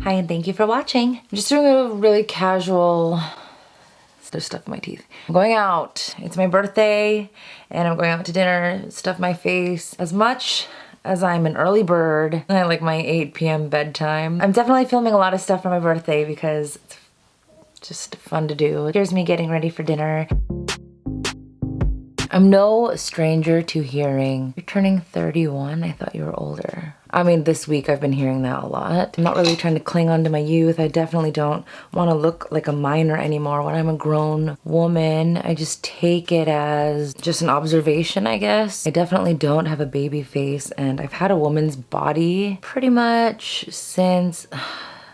Hi, and thank you for watching. I'm just doing a really casual, there's stuff in my teeth. I'm going out. It's my birthday, and I'm going out to dinner, stuff my face. As much as I'm an early bird, and I like my 8 p.m. bedtime, I'm definitely filming a lot of stuff for my birthday because it's just fun to do. Here's me getting ready for dinner. I'm no stranger to hearing, "You're turning 31, I thought you were older." I mean, this week I've been hearing that a lot. I'm not really trying to cling on to my youth. I definitely don't want to look like a minor anymore when I'm a grown woman. I just take it as just an observation, I guess. I definitely don't have a baby face, and I've had a woman's body pretty much since...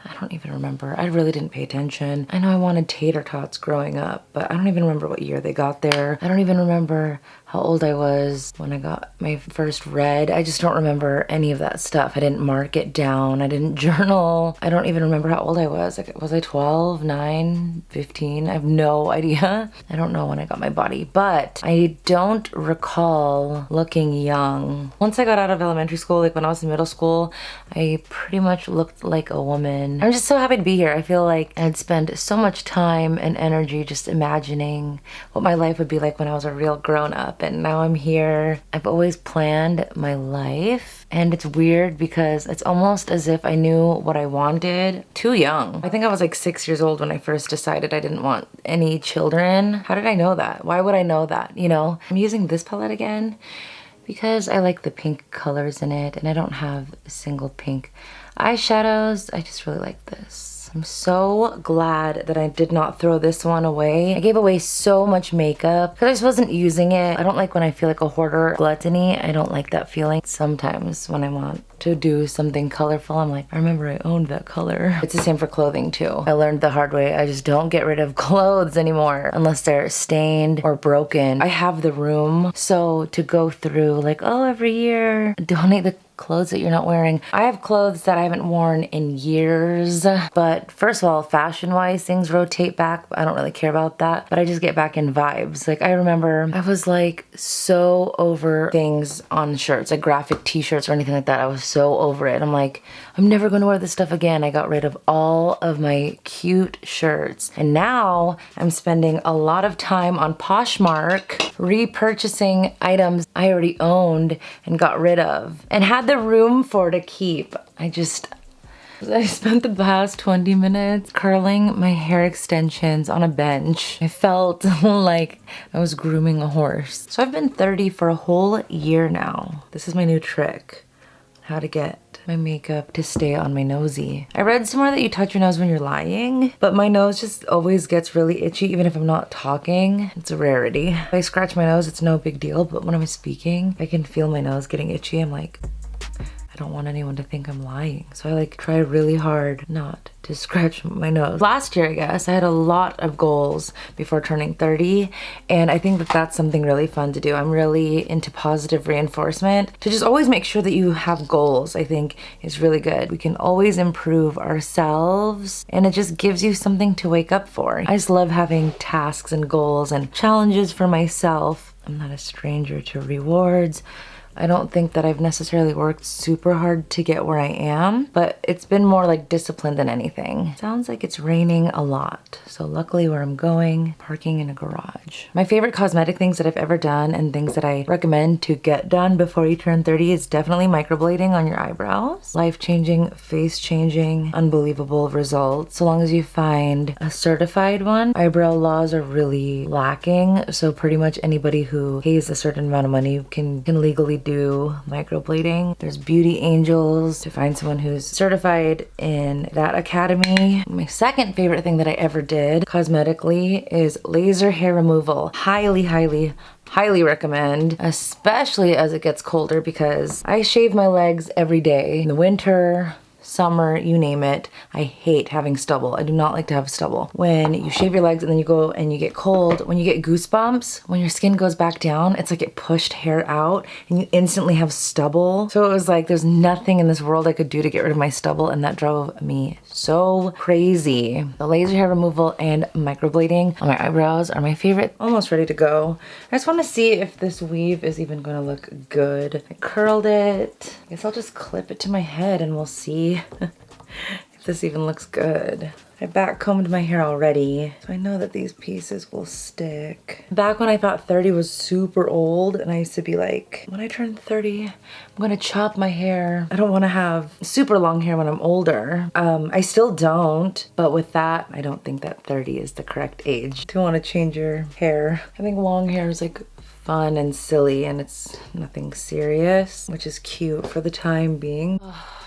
I don't even remember. I really didn't pay attention. I know I wanted tater tots growing up, but I don't even remember what year they got there. I don't even remember how old I was when I got my first red. I just don't remember any of that stuff. I didn't mark it down. I didn't journal. I don't even remember how old I was. Like, was I 12, 9, 15? I have no idea. I don't know when I got my body, but I don't recall looking young. Once I got out of elementary school, like when I was in middle school, I pretty much looked like a woman. I'm just so happy to be here. I feel like I'd spend so much time and energy just imagining what my life would be like when I was a real grown-up, and now I'm here. I've always planned my life, and it's weird because it's almost as if I knew what I wanted too young. I think I was like 6 years old when I first decided I didn't want any children. How did I know that? Why would I know that, you know? I'm using this palette again because I like the pink colors in it, and I don't have a single pink eyeshadows. I just really like this. I'm so glad that I did not throw this one away. I gave away so much makeup because I just wasn't using it. I don't like when I feel like a hoarder gluttony. I don't like that feeling. Sometimes when I want to do something colorful, I'm like, I remember I owned that color. It's the same for clothing too. I learned the hard way. I just don't get rid of clothes anymore unless they're stained or broken. I have the room, so to go through like, oh, every year, donate the clothes that you're not wearing. I have clothes that I haven't worn in years, but first of all, fashion-wise, things rotate back. I don't really care about that, but I just get back in vibes. Like, I remember I was like so over things on shirts, like graphic t-shirts or anything like that. I was so over it. I'm like, I'm never going to wear this stuff again. I got rid of all of my cute shirts, and now I'm spending a lot of time on Poshmark repurchasing items I already owned and got rid of and had the room for to keep. I spent the past 20 minutes curling my hair extensions on a bench. I felt like I was grooming a horse. So I've been 30 for a whole year now. This is my new trick, how to get my makeup to stay on my nosy. I read somewhere that you touch your nose when you're lying, but my nose just always gets really itchy even if I'm not talking. It's a rarity. If I scratch my nose, it's no big deal, but when I'm speaking, I can feel my nose getting itchy. I'm like, I don't want anyone to think I'm lying. So I like try really hard not to scratch my nose. Last year, I guess, I had a lot of goals before turning 30, and I think that that's something really fun to do. I'm really into positive reinforcement. To just always make sure that you have goals, I think is really good. We can always improve ourselves, and it just gives you something to wake up for. I just love having tasks and goals and challenges for myself. I'm not a stranger to rewards. I don't think that I've necessarily worked super hard to get where I am, but it's been more like discipline than anything. Sounds like it's raining a lot. So luckily where I'm going, parking in a garage. My favorite cosmetic things that I've ever done and things that I recommend to get done before you turn 30 is definitely microblading on your eyebrows. Life-changing, face-changing, unbelievable results. So long as you find a certified one. Eyebrow laws are really lacking, so pretty much anybody who pays a certain amount of money can legally do microblading. There's beauty angels to find someone who's certified in that academy. My second favorite thing that I ever did cosmetically is laser hair removal. Highly recommend, especially as it gets colder, because I shave my legs every day in the winter, summer, you name it. I hate having stubble. I do not like to have stubble. When you shave your legs and then you go and you get cold, when you get goosebumps, when your skin goes back down, it's like it pushed hair out and you instantly have stubble. So it was like there's nothing in this world I could do to get rid of my stubble, and that drove me so crazy. The laser hair removal and microblading on my eyebrows are my favorite. Almost ready to go. I just want to see if this weave is even going to look good. I curled it. I guess I'll just clip it to my head and we'll see if if this even looks good. I back combed my hair already, so I know that these pieces will stick. Back when I thought 30 was super old, and I used to be like, when I turn 30, I'm gonna chop my hair. I don't wanna have super long hair when I'm older. I still don't, but with that, I don't think that 30 is the correct age to wanna change your hair. I think long hair is like fun and silly, and it's nothing serious, which is cute for the time being.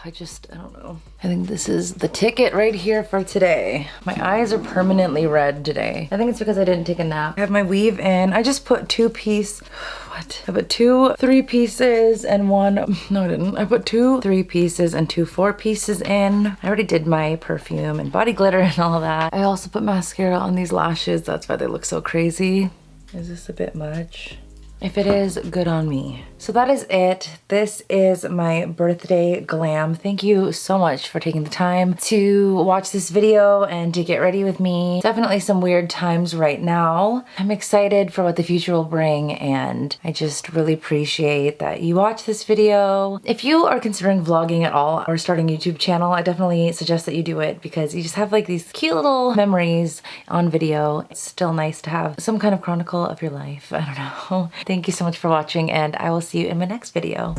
I don't know. I think this is the ticket right here for today. My eyes are permanently red today. I think it's because I didn't take a nap. I have my weave in. I just put I put 2 3 pieces and one, no I didn't. I put 2 3 pieces and 2 4 pieces in. I already did my perfume and body glitter and all that. I also put mascara on these lashes. That's why they look so crazy. Is this a bit much? If it is, good on me. So that is it. This is my birthday glam. Thank you so much for taking the time to watch this video and to get ready with me. Definitely some weird times right now. I'm excited for what the future will bring, and I just really appreciate that you watch this video. If you are considering vlogging at all or starting a YouTube channel, I definitely suggest that you do it because you just have like these cute little memories on video. It's still nice to have some kind of chronicle of your life. I don't know. Thank you so much for watching, and I will see you in my next video.